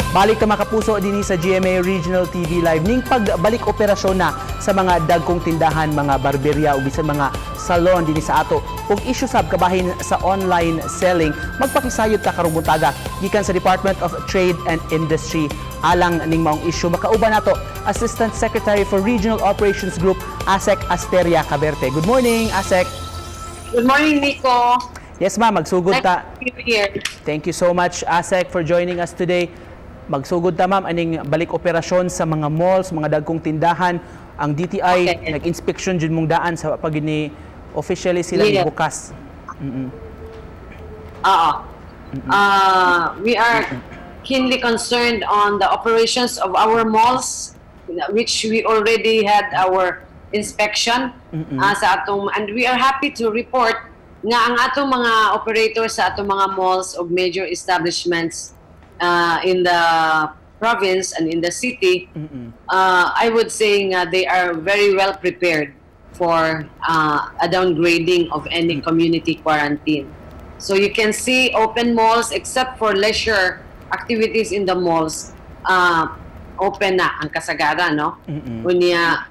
Balik ta makapuso dinhi sa GMA Regional TV Live ning pagbalik operasyon na sa mga dagkong tindahan, mga barberya ug bisan mga salon dinhi sa ato. Ug issue sab kabahin sa online selling, magpakisayod ta karong buntaga gikan sa Department of Trade and Industry alang ning maong issue. Makauban nato Assistant Secretary for Regional Operations Group ASEC Asteria Caberte. Good morning, ASEC. Good morning, Nico. Yes, ma'am, magsugod ta. Nice to be here. Thank you so much, ASEC, for joining us today. Magsugod ta, ma'am, aning balik operasyon sa mga malls, mga dagkong tindahan. Ang DTI Okay. nag-inspection jud mong daan sa pagini officially sila Yeah. gibukas. We are keenly concerned on the operations of our malls, which we already had our inspection sa atong, and we are happy to report nga ang atong mga operators sa atong mga malls of major establishments in the province and in the city, I would say they are very well prepared for a downgrading of any community quarantine. So you can see open malls except for leisure activities in the malls, open na ang kasagara, no? Unya,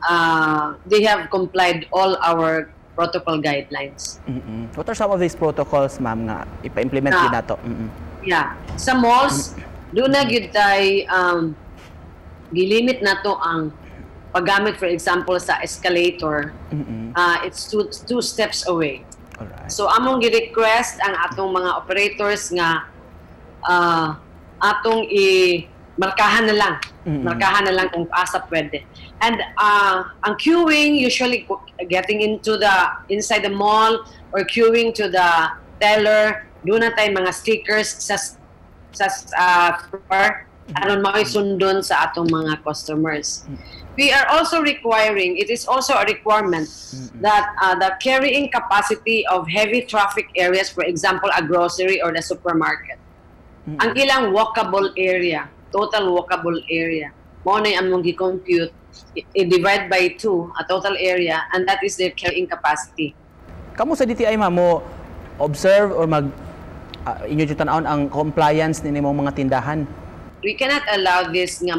they have complied all our protocol guidelines. What are some of these protocols, ma'am, nga ipa-implement din nato? Yeah. Sa malls, doon na gyud tay gilimit na to ang paggamit, for example, sa escalator. It's two steps away. Alright. So among gi-request ang atong mga operators nga atong markahan na lang. Markahan na lang kung asa pwede. And ang queuing, usually getting into inside the mall or queuing to the teller, doon na tayo mga stickers sa store aron makisundon sa atong mga customers. We are also requiring, it is also a requirement that the carrying capacity of heavy traffic areas, for example, a grocery or the supermarket, ang ilang walkable area, total walkable area, mo na among gi-compute, i-divide by 2, a total area, and that is their carrying capacity. Kamo sa DTI, ma'am, mo observe or inyo jud tan-awon ang compliance ni nimong mga tindahan? We cannot allow this nga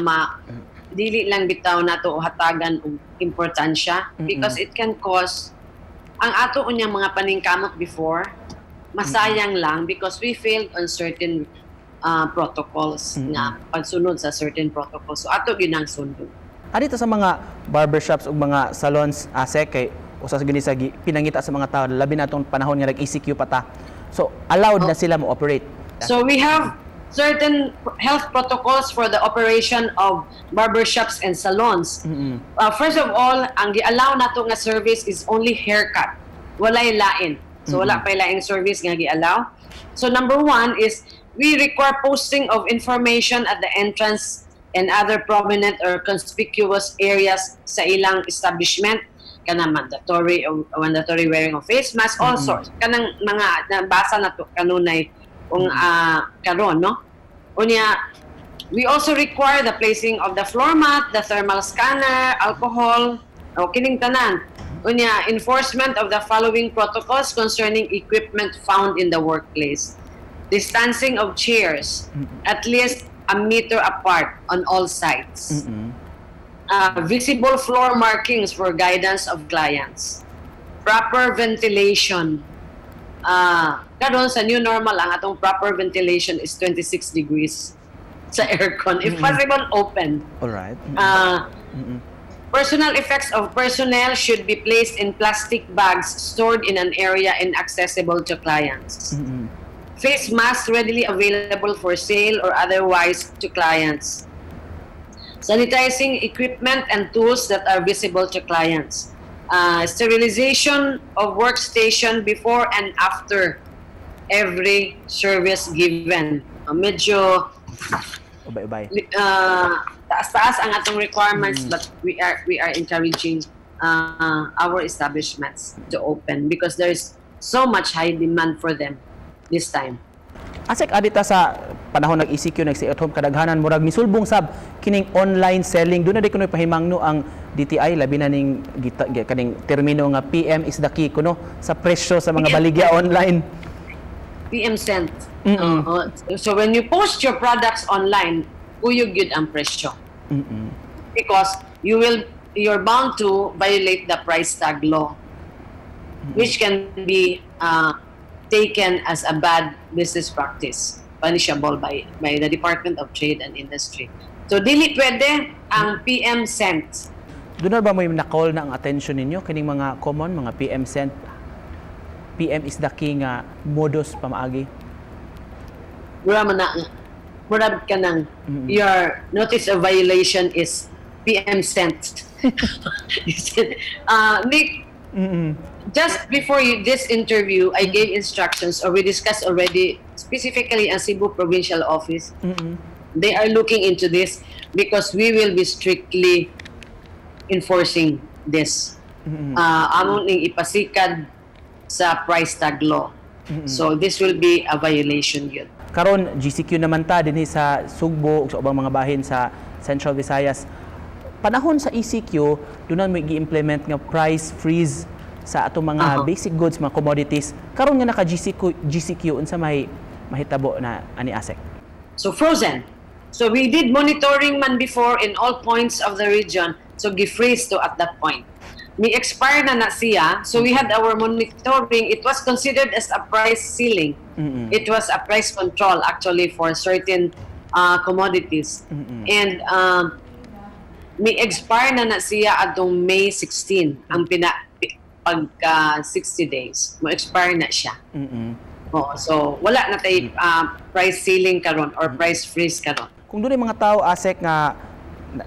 dili lang bitaw nato hatagan og importansya because it can cause ang ato unyang mga paningkamot before masayang lang because we failed on certain protocols nga pagsunod sa certain protocols. So ato gyud ang sundon. Adito sa mga barbershops ug mga salons, ASEC, kay usas gini sa pinangita sa mga tao labi natong panahon nga nag-ECQ pa ta. So allowed na sila mo operate. So we have certain health protocols for the operation of barbershops and salons. First of all, ang gi-allow nato nga service is only haircut. Walay lain. So wala pa laing service nga gi-allow. So number 1 is we require posting of information at the entrance and other prominent or conspicuous areas sa ilang establishment, kanang mandatory wearing of face mask, all sorts. Kanang mga nabasa na to kanunay kung karon, no? Unya, we also require the placing of the floor mat, the thermal scanner, alcohol, o kining tanan. Unya, enforcement of the following protocols concerning equipment found in the workplace. Distancing of chairs, at least a meter apart on all sides. Visible floor markings for guidance of clients. Proper ventilation. Karon sa new normal, ang atong proper ventilation is 26 degrees sa aircon. If possible, open. Alright. Personal effects of personnel should be placed in plastic bags stored in an area inaccessible to clients. Face masks readily available for sale or otherwise to clients. Sanitizing equipment and tools that are visible to clients. Sterilization of workstation before and after every service given. Medyo Ubay-ubay. taas-taas ang atong requirements, but we are encouraging our establishments to open because there is so much high demand for them this time. ASEC, adita sa panahon nag-ECQ, nag-stay at home, kadaghanan murag misulbong sab kining online selling. Doon na di kuno pahimangno ang DTI, labi na ning kaning termino nga PM is the key kuno sa presyo sa mga baligya online. PM sent. So when you post your products online, kuyog yun ang presyo. Mm-mm. Because you're bound to violate the price tag law, which can be taken as a bad business practice, punishable by the Department of Trade and Industry. So dili pwede ang PM cent. Doon na ba mo yung na-call na ang attention ninyo kining mga common mga PM cent? PM is the king modus pamaagi. Murad ka nang your notice of violation is PM cent. Nick, just before this interview, I gave instructions, or we discussed already, specifically ang Cebu Provincial Office. They are looking into this because we will be strictly enforcing this. Amon ning ipasikad sa price tag law. So this will be a violation yun. Karon GCQ naman ta dinhi sa Sugbo ug sa ubang mga bahin sa Central Visayas. Panahon sa ECQ, doon na may gi-implement nga price freeze sa atong mga basic goods, mga commodities. Karon nga naka GCQ unsa may mahitabo na ani ASEC? So frozen. So we did monitoring man before in all points of the region. So gi-freeze to at that point. May expire na siya. So we had our monitoring. It was considered as a price ceiling. It was a price control actually for certain commodities. And may expire na siya atong May 16 ang pagka 60 days. Mo expire na siya. So wala na tay price ceiling karon or price freeze karon. Kung doon mga tao ASEC nga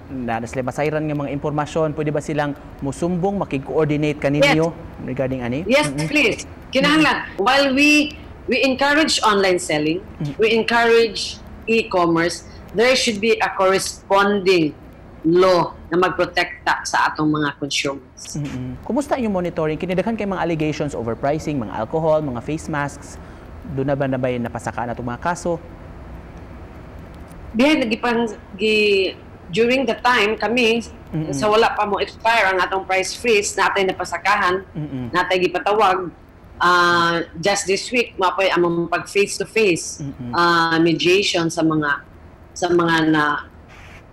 na sila masayran nga mga impormasyon, pwede ba silang musumbong, makig-coordinate kaninyo regarding ani? Yes, please. Kinahanglan. While we encourage online selling, we encourage e-commerce, there should be a corresponding law na magprotekta sa atong mga consumers. Kumusta yung monitoring? Kinidaghan kay mga allegations, overpricing, mga alcohol, mga face masks. Doon na ba napasaka na itong mga kaso? During the time kami sa wala pa mo expire ang atong price freeze natay napasakahan, natay gipatawag just this week mapoy among pag face to face mediation sa mga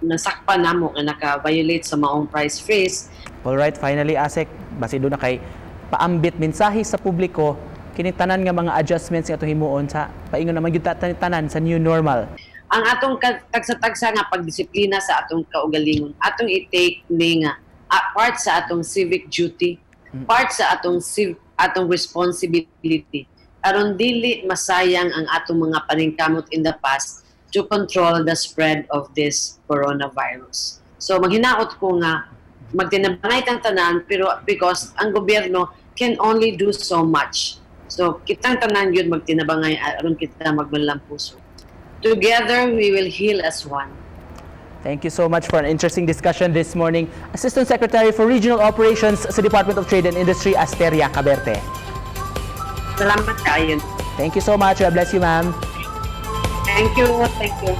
nasakpan namo nga naka-violate sa maong price freeze. All right, finally ASEC, basi doon na kay paambit mensahe sa publiko kining tanan nga mga adjustments nga ato himuon sa paingon naman gyud tanan sa new normal. Ang atong tagsa-tagsa nga pagdisiplina sa atong kaugalingon, atong i-take ni nga part sa atong civic duty, part sa atong responsibility. Aron dili masayang ang atong mga paningkamot in the past to control the spread of this coronavirus. So maghinaot ko nga magtinabangay tang tanan pero because ang gobyerno can only do so much. So kitang tanan yun magtinabangay aron kita magmalang puso. Together, we will heal as one. Thank you so much for an interesting discussion this morning. Assistant Secretary for Regional Operations sa Department of Trade and Industry, Asteria Caberte. Salamat kayo. Thank you so much. God bless you, ma'am. Thank you. Thank you.